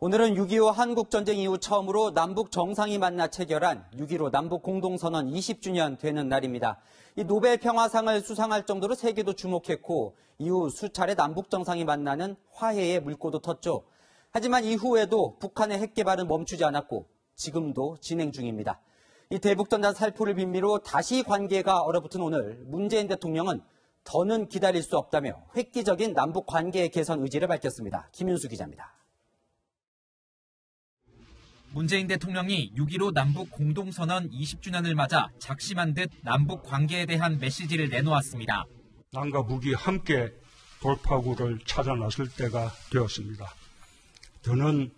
오늘은 6.25 한국전쟁 이후 처음으로 남북 정상이 만나 체결한 6.15 남북 공동선언 20주년 되는 날입니다. 이 노벨 평화상을 수상할 정도로 세계도 주목했고 이후 수차례 남북 정상이 만나는 화해의 물꼬도 텄죠. 하지만 이후에도 북한의 핵 개발은 멈추지 않았고 지금도 진행 중입니다. 이 대북전단 살포를 빌미로 다시 관계가 얼어붙은 오늘 문재인 대통령은 더는 기다릴 수 없다며 획기적인 남북 관계의 개선 의지를 밝혔습니다. 김윤수 기자입니다. 문재인 대통령이 6.15 남북 공동선언 20주년을 맞아 작심한 듯 남북 관계에 대한 메시지를 내놓았습니다. 남과 북이 함께 돌파구를 찾아 나설 때가 되었습니다. 더는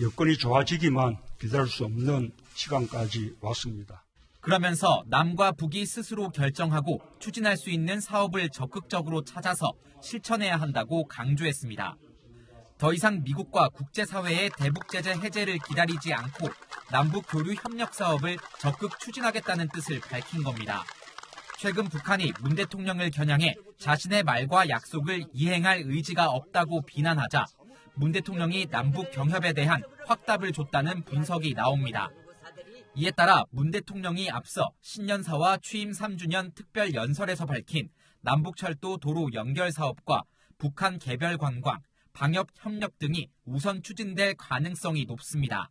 여건이 좋아지기만 기다릴 수 없는 시간까지 왔습니다. 그러면서 남과 북이 스스로 결정하고 추진할 수 있는 사업을 적극적으로 찾아서 실천해야 한다고 강조했습니다. 더 이상 미국과 국제사회의 대북제재 해제를 기다리지 않고 남북 교류 협력 사업을 적극 추진하겠다는 뜻을 밝힌 겁니다. 최근 북한이 문 대통령을 겨냥해 자신의 말과 약속을 이행할 의지가 없다고 비난하자 문 대통령이 남북 경협에 대한 확답을 줬다는 분석이 나옵니다. 이에 따라 문 대통령이 앞서 신년사와 취임 3주년 특별 연설에서 밝힌 남북철도 도로 연결 사업과 북한 개별 관광, 방역 협력 등이 우선 추진될 가능성이 높습니다.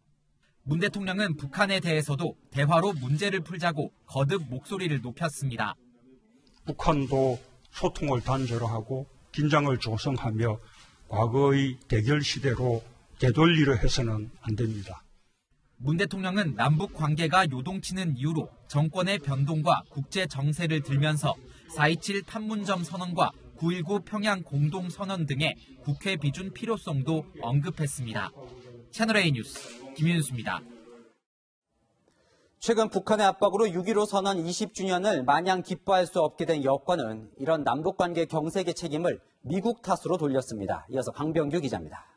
문 대통령은 북한에 대해서도 대화로 문제를 풀자고 거듭 목소리를 높였습니다. 북한도 소통을 단절로 하고 긴장을 조성하며 과거의 대결 시대로 되돌리려 해서는 안 됩니다. 문 대통령은 남북 관계가 요동치는 이유로 정권의 변동과 국제 정세를 들면서 4.27 판문점 선언과 9.19 평양 공동선언 등의 국회 비준 필요성도 언급했습니다. 채널A 뉴스 김윤수입니다. 최근 북한의 압박으로 6.15 선언 20주년을 마냥 기뻐할 수 없게 된 여권은 이런 남북관계 경색의 책임을 미국 탓으로 돌렸습니다. 이어서 강병규 기자입니다.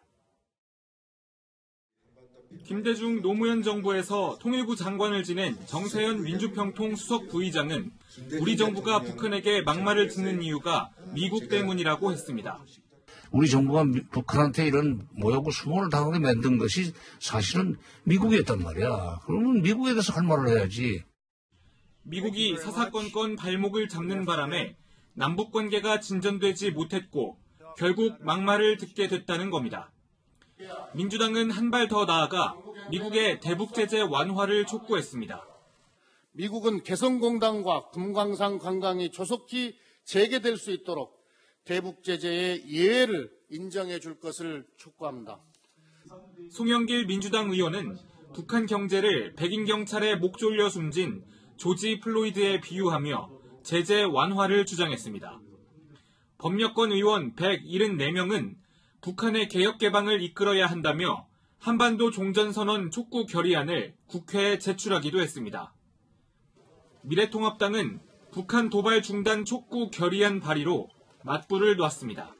김대중 노무현 정부에서 통일부 장관을 지낸 정세현 민주평통 수석 부의장은 우리 정부가 북한에게 막말을 듣는 이유가 미국 때문이라고 했습니다. 우리 정부가 북한한테 이런 모욕을 수모를 당하게 만든 것이 사실은 미국이었단 말이야. 그러면 미국에 대해서 할 말을 해야지. 미국이 사사건건 발목을 잡는 바람에 남북관계가 진전되지 못했고 결국 막말을 듣게 됐다는 겁니다. 민주당은 한 발 더 나아가 미국의 대북제재 완화를 촉구했습니다. 미국은 개성공단과 금강산 관광이 조속히 재개될 수 있도록 대북제재의 예외를 인정해 줄 것을 촉구합니다. 송영길 민주당 의원은 북한 경제를 백인 경찰에 목 졸려 숨진 조지 플로이드에 비유하며 제재 완화를 주장했습니다. 법여권 의원 174명은 북한의 개혁 개방을 이끌어야 한다며 한반도 종전선언 촉구 결의안을 국회에 제출하기도 했습니다. 미래통합당은 북한 도발 중단 촉구 결의안 발의로 맞불을 놨습니다.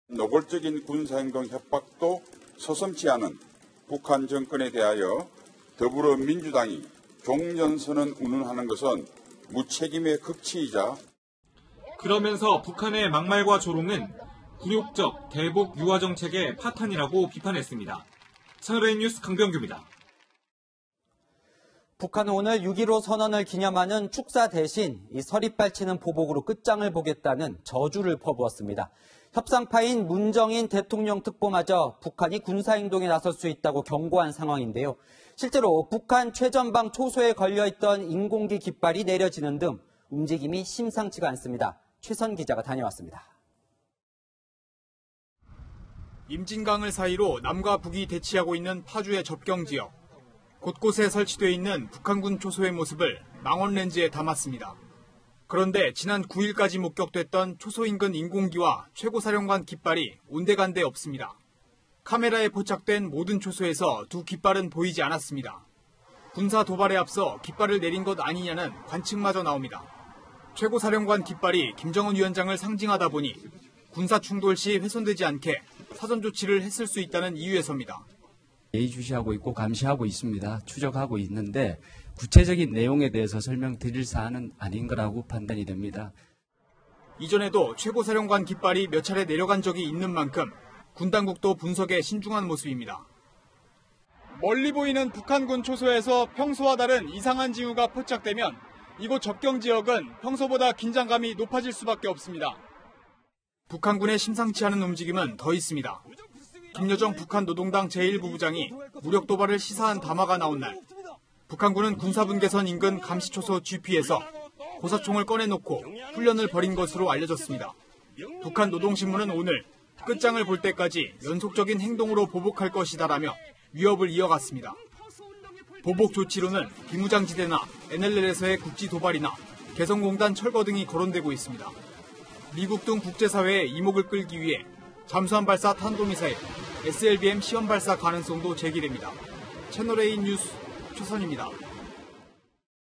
노골적인 군사행동 협박도 서슴지 않은 북한 정권에 대하여 더불어민주당이 종전선언 운운하는 것은 무책임의 극치이자 그러면서 북한의 막말과 조롱은 굴욕적 대북 유화 정책의 파탄이라고 비판했습니다. 채널A 뉴스 강병규입니다. 북한은 오늘 6.15 선언을 기념하는 축사 대신 이 서리빨 치는 보복으로 끝장을 보겠다는 저주를 퍼부었습니다. 협상파인 문정인 대통령 특보마저 북한이 군사행동에 나설 수 있다고 경고한 상황인데요. 실제로 북한 최전방 초소에 걸려있던 인공기 깃발이 내려지는 등 움직임이 심상치가 않습니다. 최선 기자가 다녀왔습니다. 임진강을 사이로 남과 북이 대치하고 있는 파주의 접경지역. 곳곳에 설치되어 있는 북한군 초소의 모습을 망원렌즈에 담았습니다. 그런데 지난 9일까지 목격됐던 초소 인근 인공기와 최고사령관 깃발이 온데간데 없습니다. 카메라에 포착된 모든 초소에서 두 깃발은 보이지 않았습니다. 군사 도발에 앞서 깃발을 내린 것 아니냐는 관측마저 나옵니다. 최고사령관 깃발이 김정은 위원장을 상징하다 보니 군사 충돌 시 훼손되지 않게 사전 조치를 했을 수 있다는 이유에서입니다. 예의주시하고 있고 감시하고 있습니다. 추적하고 있는데 구체적인 내용에 대해서 설명드릴 사안은 아닌 거라고 판단이 됩니다. 이전에도 최고사령관 깃발이 몇 차례 내려간 적이 있는 만큼 군 당국도 분석에 신중한 모습입니다. 멀리 보이는 북한군 초소에서 평소와 다른 이상한 징후가 포착되면 이곳 접경 지역은 평소보다 긴장감이 높아질 수밖에 없습니다. 북한군의 심상치 않은 움직임은 더 있습니다. 김여정 북한 노동당 제1부부장이 무력 도발을 시사한 담화가 나온 날, 북한군은 군사분계선 인근 감시초소 GP에서 고사총을 꺼내놓고 훈련을 벌인 것으로 알려졌습니다. 북한 노동신문은 오늘 끝장을 볼 때까지 연속적인 행동으로 보복할 것이다라며 위협을 이어갔습니다. 보복 조치로는 비무장지대나 NLL에서의 국지 도발이나 개성공단 철거 등이 거론되고 있습니다. 미국 등 국제사회의 이목을 끌기 위해 잠수함 발사 탄도미사일, SLBM 시험 발사 가능성도 제기됩니다. 채널A 뉴스 최선입니다.